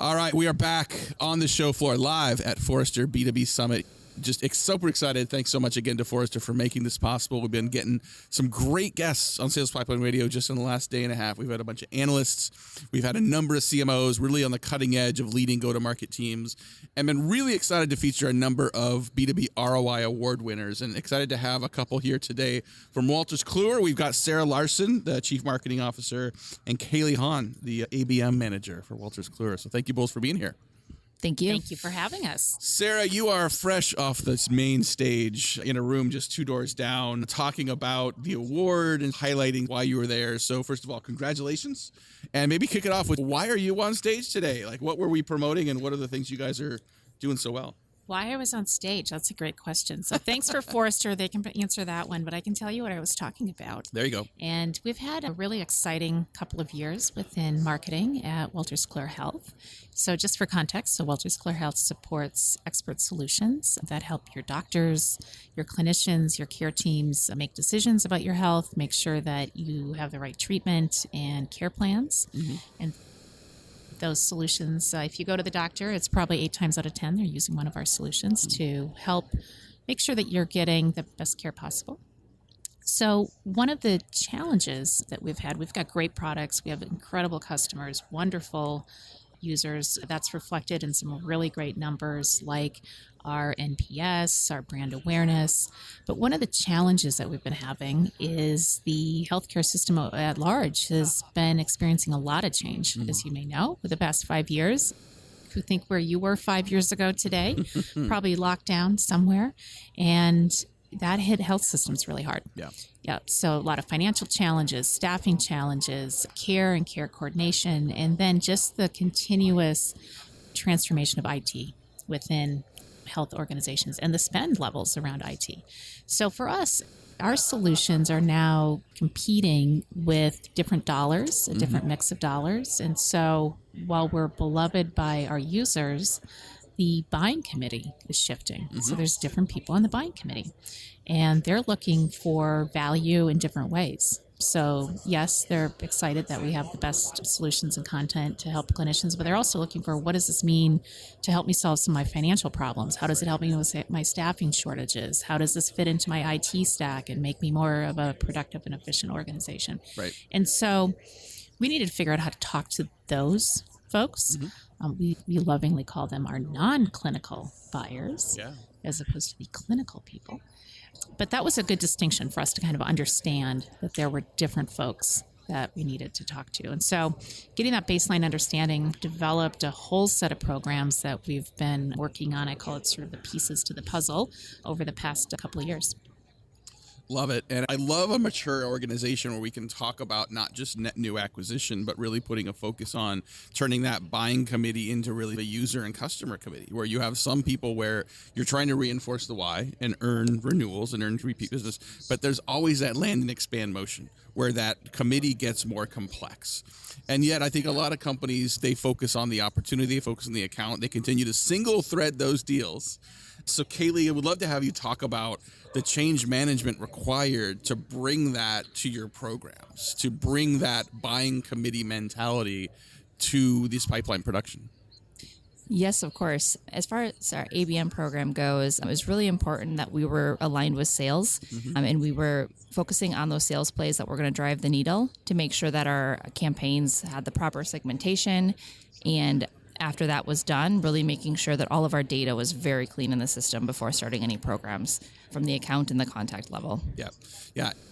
All right, we are back on the show floor live at Forrester B2B Summit. Just super excited. Thanks so much again to Forrester for making this possible. We've been getting some great guests on Sales Pipeline Radio just in the last day and a half. We've had a bunch of analysts. We've had a number of CMOs really on the cutting edge of leading go-to-market teams, and been really excited to feature a number of B2B ROI award winners, and excited to have a couple here today. From Wolters Kluwer, we've got Sarah Larson, the Chief Marketing Officer, and Kaylee Hahn, the ABM Manager for Wolters Kluwer. So thank you both for being here. Thank you. Thank you for having us. Sarah, you are fresh off this main stage in a room just 2 doors down, talking about the award and highlighting why you were there. So first of all, congratulations. And maybe kick it off with, why are you on stage today? Like, what were we promoting and what are the things you guys are doing so well? Why I was on stage? That's a great question. So thanks for Forrester. They can answer that one, but I can tell you what I was talking about. There you go. And we've had a really exciting couple of years within marketing at Wolters Kluwer Health. So just for context, so Wolters Kluwer Health supports expert solutions that help your doctors, your clinicians, your care teams make decisions about your health, make sure that you have the right treatment and care plans. And those solutions, if you go to the doctor, it's probably 8 times out of 10 they're using one of our solutions to help make sure that you're getting the best care possible. So one of the challenges that we've got great products, we have incredible customers, wonderful users. That's reflected in some really great numbers like our NPS, our brand awareness. But one of the challenges that we've been having is the healthcare system at large has been experiencing a lot of change, as you may know, for the past 5 years. If you think where you were 5 years ago today, probably locked down somewhere. And that hit health systems really hard. Yeah. So a lot of financial challenges, staffing challenges, care and care coordination, and then just the continuous transformation of IT within health organizations and the spend levels around IT. So for us, our solutions are now competing with different dollars, a different mix of dollars. And so while we're beloved by our users, the buying committee is shifting. So there's different people on the buying committee, and they're looking for value in different ways. So yes, they're excited that we have the best solutions and content to help clinicians, but they're also looking for, what does this mean to help me solve some of my financial problems? How does it help me with my staffing shortages? How does this fit into my IT stack and make me more of a productive and efficient organization? Right. And so we needed to figure out how to talk to those folks. We lovingly call them our non-clinical buyers, as opposed to the clinical people. But that was a good distinction for us to kind of understand that there were different folks that we needed to talk to. And so getting that baseline understanding, developed a whole set of programs that we've been working on. I call it sort of the pieces to the puzzle over the past couple of years. Love it. And I love a mature organization where we can talk about not just net new acquisition, but really putting a focus on turning that buying committee into really the user and customer committee, where you have some people where you're trying to reinforce the why and earn renewals and earn repeat business. But there's always that land and expand motion where that committee gets more complex. And yet I think a lot of companies, they focus on the opportunity, they focus on the account, they continue to single thread those deals. So Kaylee, I would love to have you talk about the change management required to bring that to your programs, to bring that buying committee mentality to this pipeline production. Yes, of course. As far as our ABM program goes, it was really important that we were aligned with sales, and we were focusing on those sales plays that were going to drive the needle to make sure that our campaigns had the proper segmentation. And after that was done, really making sure that all of our data was very clean in the system before starting any programs from the account and the contact level. Yeah.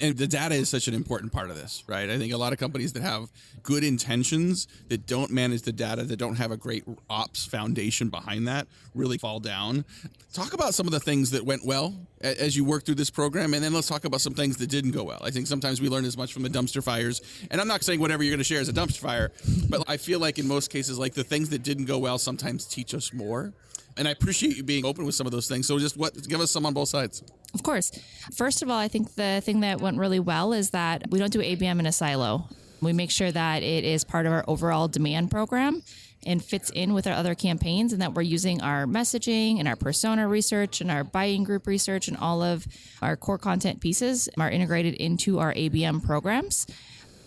And the data is such an important part of this, right? I think a lot of companies that have good intentions that don't manage the data, that don't have a great ops foundation behind that, really fall down. Talk about some of the things that went well as you worked through this program, and then let's talk about some things that didn't go well. I think sometimes we learn as much from the dumpster fires, and I'm not saying whatever you're going to share is a dumpster fire, but I feel like in most cases, like the things that didn't go well sometimes teach us more. And I appreciate you being open with some of those things. So just give us some on both sides. Of course. First of all, I think the thing that went really well is that we don't do ABM in a silo. We make sure that it is part of our overall demand program and fits in with our other campaigns, and that we're using our messaging and our persona research and our buying group research and all of our core content pieces are integrated into our ABM programs.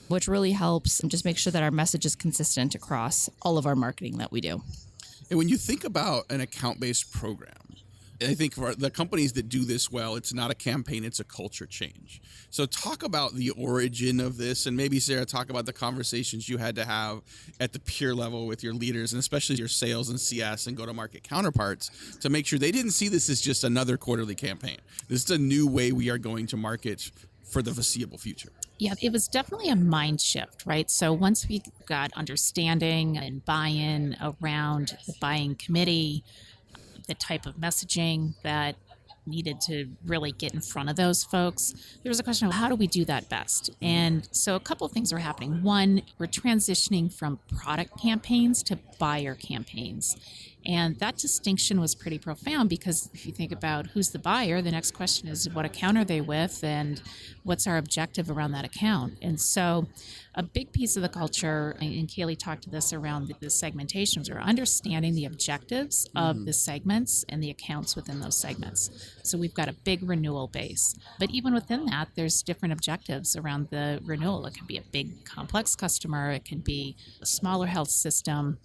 which really helps just make sure that our message is consistent across all of our marketing that we do. And when you think about an account-based program, I think for the companies that do this well, it's not a campaign, it's a culture change. So talk about the origin of this, and maybe, Sarah, talk about the conversations you had to have at the peer level with your leaders, and especially your sales and CS and go-to-market counterparts, to make sure they didn't see this as just another quarterly campaign. This is a new way we are going to market for the foreseeable future. Yeah, it was definitely a mind shift, right? So once we got understanding and buy-in around the buying committee, the type of messaging that needed to really get in front of those folks, there was a question of how do we do that best? And so a couple of things are happening. One, we're transitioning from product campaigns to buyer campaigns. And that distinction was pretty profound because if you think about who's the buyer, the next question is what account are they with and what's our objective around that account? And so a big piece of the culture, and Kaylee talked to this around the segmentations, or understanding the objectives of the segments and the accounts within those segments. So we've got a big renewal base. But even within that, there's different objectives around the renewal. It could be a big complex customer. It could be a smaller health system.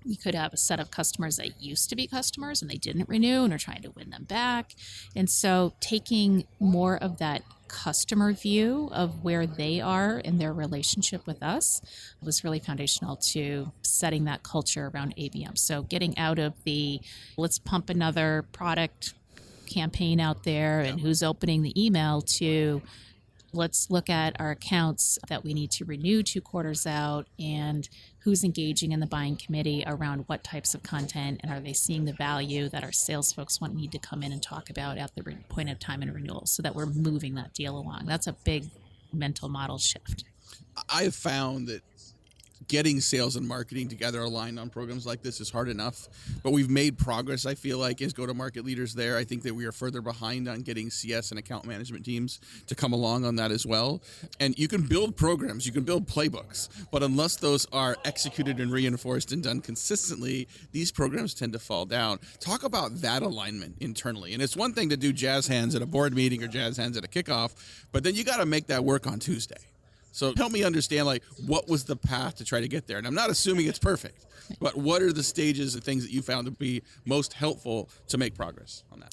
We could have a set of customers that used to be customers and they didn't renew and are trying to win them back. And so taking more of that customer view of where they are in their relationship with us was really foundational to setting that culture around ABM. So getting out of the let's pump another product campaign out there and who's opening the email to let's look at our accounts that we need to renew 2 quarters out and who's engaging in the buying committee around what types of content and are they seeing the value that our sales folks need to come in and talk about at the point of time and renewal so that we're moving that deal along. That's a big mental model shift. I have found that getting sales and marketing together aligned on programs like this is hard enough, but we've made progress, I feel like, as go-to-market leaders there. I think that we are further behind on getting CS and account management teams to come along on that as well. And you can build programs, you can build playbooks, but unless those are executed and reinforced and done consistently, these programs tend to fall down. Talk about that alignment internally. And it's one thing to do jazz hands at a board meeting or jazz hands at a kickoff, but then you got to make that work on Tuesday. So help me understand, what was the path to try to get there? And I'm not assuming it's perfect, but what are the stages and things that you found to be most helpful to make progress on that?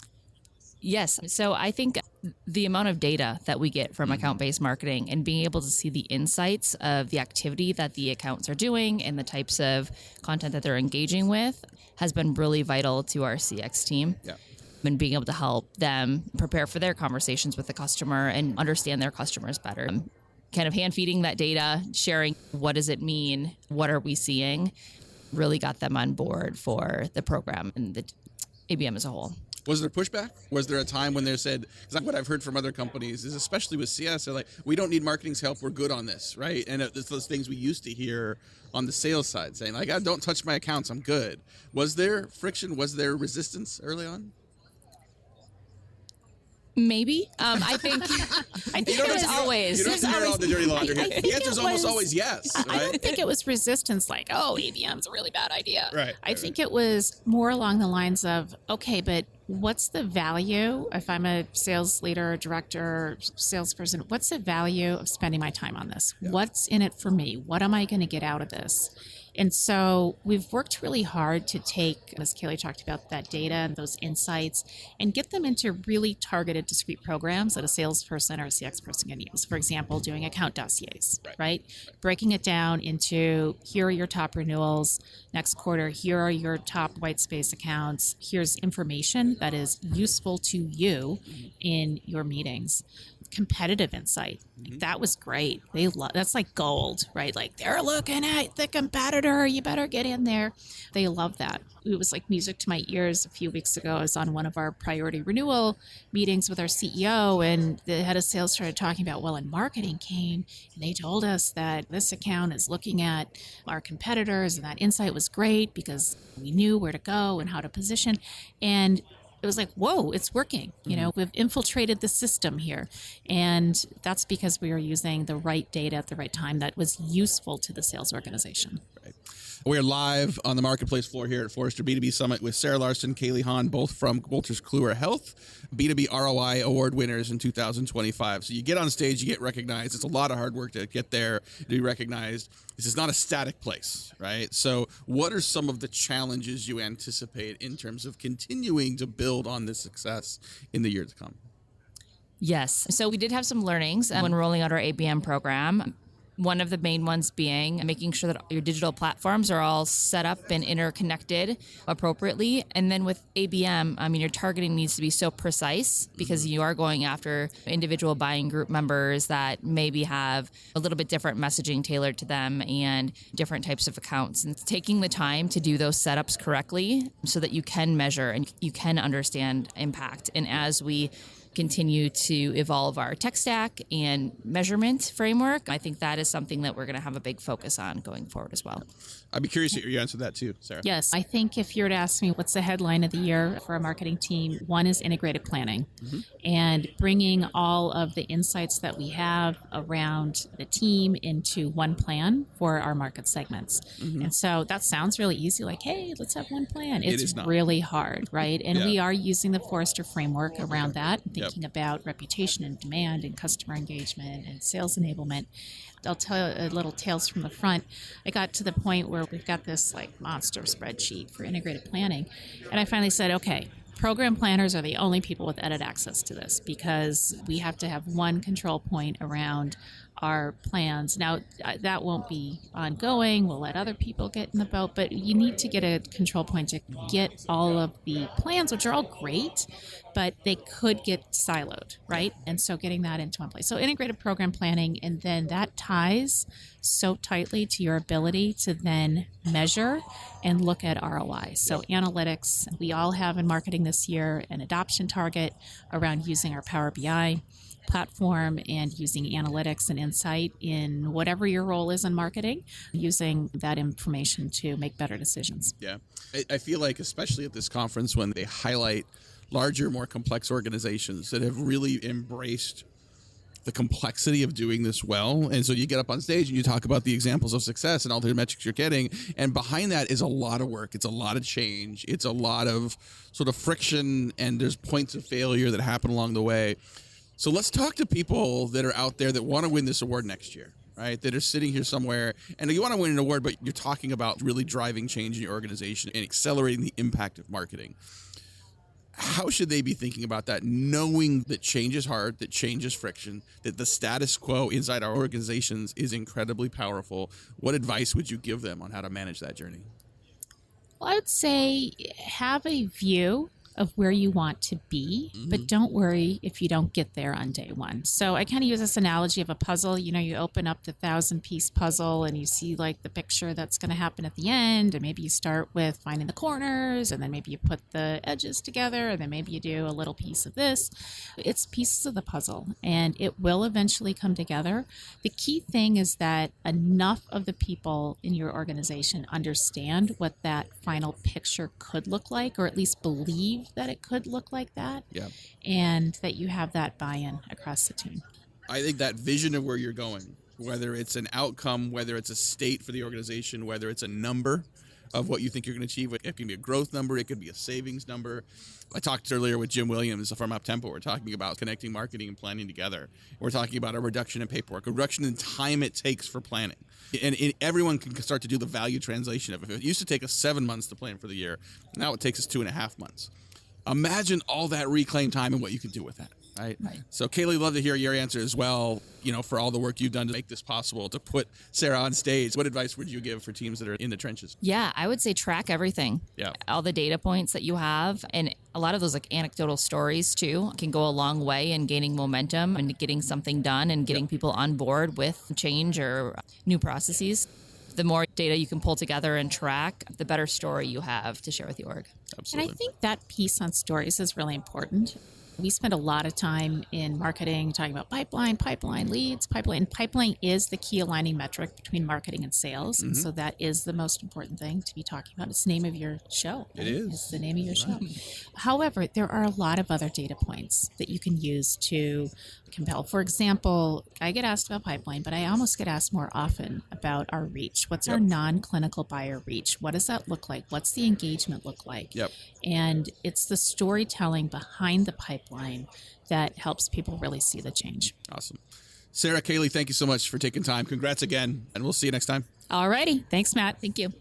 Yes. So I think the amount of data that we get from account-based marketing and being able to see the insights of the activity that the accounts are doing and the types of content that they're engaging with has been really vital to our CX team. Yeah. And being able to help them prepare for their conversations with the customer and understand their customers better. Kind of hand feeding that data, sharing what does it mean, what are we seeing, really got them on board for the program and the ABM as a whole. Was there pushback? Was there a time when they said, because what I've heard from other companies is, especially with CS, they're like, we don't need marketing's help, we're good on this, right? And it's those things we used to hear on the sales side saying, don't touch my accounts, I'm good. Was there friction? Was there resistance early on? Maybe. I think there's always. You don't have to hear all the dirty laundry. The answer's almost always yes. Right? I don't think it was resistance like, ABM's a really bad idea. Right. I think it was more along the lines of, okay, but what's the value if I'm a sales leader, director, salesperson? What's the value of spending my time on this? Yeah. What's in it for me? What am I going to get out of this? And so we've worked really hard to take, as Kaylee talked about, that data and those insights and get them into really targeted, discrete programs that a salesperson or a CX person can use. For example, doing account dossiers, right? Breaking it down into, here are your top renewals next quarter, here are your top white space accounts, here's information that is useful to you in your meetings. Competitive insight. That was great. That's like gold, right? Like, they're looking at the competitor. You better get in there. They love that. It was like music to my ears a few weeks ago. I was on one of our priority renewal meetings with our CEO, and the head of sales started talking about, well, and marketing came and they told us that this account is looking at our competitors, and that insight was great because we knew where to go and how to position. And it was like, whoa, it's working. We've infiltrated the system here. And that's because we were using the right data at the right time that was useful to the sales organization. right. We're live on the marketplace floor here at Forrester B2B Summit with Sarah Larson, Kaylee Hahn, both from Wolters Kluwer Health, B2B ROI award winners in 2025. So you get on stage, you get recognized. It's a lot of hard work to get there, to be recognized. This is not a static place, right? So what are some of the challenges you anticipate in terms of continuing to build on this success in the year to come? Yes. So we did have some learnings when rolling out our ABM program. One of the main ones being making sure that your digital platforms are all set up and interconnected appropriately. And then with ABM, your targeting needs to be so precise because you are going after individual buying group members that maybe have a little bit different messaging tailored to them and different types of accounts. And taking the time to do those setups correctly so that you can measure and you can understand impact. And as we continue to evolve our tech stack and measurement framework, I think that is something that we're going to have a big focus on going forward as well. I'd be curious to hear you answer that too, Sarah. Yes, I think if you were to ask me what's the headline of the year for our marketing team, one is integrated planning and bringing all of the insights that we have around the team into one plan for our market segments. And so that sounds really easy, like, hey, let's have one plan. It's really hard, right? And we are using the Forrester framework around that, thinking about reputation and demand and customer engagement and sales enablement. I'll tell you a little tales from the front. I got to the point where we've got this like monster spreadsheet for integrated planning. And I finally said, okay, program planners are the only people with edit access to this because we have to have one control point around our plans. Now, that won't be ongoing. We'll let other people get in the boat, but you need to get a control point to get all of the plans, which are all great, but they could get siloed, right? And so getting that into one place. So integrated program planning, and then that ties so tightly to your ability to then measure and look at ROI. So analytics, we all have in marketing this year an adoption target around using our Power BI platform and using analytics and insight in whatever your role is in marketing, using that information to make better decisions. Yeah. I feel like, especially at this conference, when they highlight larger, more complex organizations that have really embraced the complexity of doing this well. And so you get up on stage and you talk about the examples of success and all the metrics you're getting. And behind that is a lot of work. It's a lot of change. It's a lot of sort of friction, and there's points of failure that happen along the way. So let's talk to people that are out there that want to win this award next year, right? That are sitting here somewhere and you want to win an award, but you're talking about really driving change in your organization and accelerating the impact of marketing. How should they be thinking about that, knowing that change is hard, that change is friction, that the status quo inside our organizations is incredibly powerful? What advice would you give them on how to manage that journey? Well, I would say have a view of where you want to be, but don't worry if you don't get there on day one. So I kind of use this analogy of a puzzle. You know, you open up the 1,000-piece puzzle and you see like the picture that's going to happen at the end, and maybe you start with finding the corners, and then maybe you put the edges together, and then maybe you do a little piece of this. It's pieces of the puzzle, and it will eventually come together. The key thing is that enough of the people in your organization understand what that final picture could look like, or at least believe that it could look like that, and that you have that buy-in across the team. I think that vision of where you're going, whether it's an outcome, whether it's a state for the organization, whether it's a number of what you think you're going to achieve. It can be a growth number. It could be a savings number. I talked earlier with Jim Williams from UpTempo. We're talking about connecting marketing and planning together. We're talking about a reduction in paperwork, a reduction in time it takes for planning. And everyone can start to do the value translation of it. If it used to take us 7 months to plan for the year, now it takes us 2.5 months. Imagine all that reclaimed time and what you could do with that, right? So, Kaylee, love to hear your answer as well, you know, for all the work you've done to make this possible, to put Sarah on stage. What advice would you give for teams that are in the trenches? Yeah, I would say track everything. Yeah. All the data points that you have, and a lot of those like anecdotal stories too can go a long way in gaining momentum and getting something done and getting people on board with change or new processes. The more data you can pull together and track, the better story you have to share with the org. Absolutely. And I think that piece on stories is really important. We spend a lot of time in marketing talking about pipeline leads, pipeline. Pipeline is the key aligning metric between marketing and sales. And so that is the most important thing to be talking about. It's the name of your show. It is. It's the name of your show. However, there are a lot of other data points that you can use to compel. For example, I get asked about pipeline, but I almost get asked more often about our reach. What's our non-clinical buyer reach? What does that look like? What's the engagement look like? Yep. And it's the storytelling behind the pipeline that helps people really see the change. Awesome. Sarah, Kaylee, thank you so much for taking time. Congrats again, and we'll see you next time. All righty. Thanks, Matt. Thank you.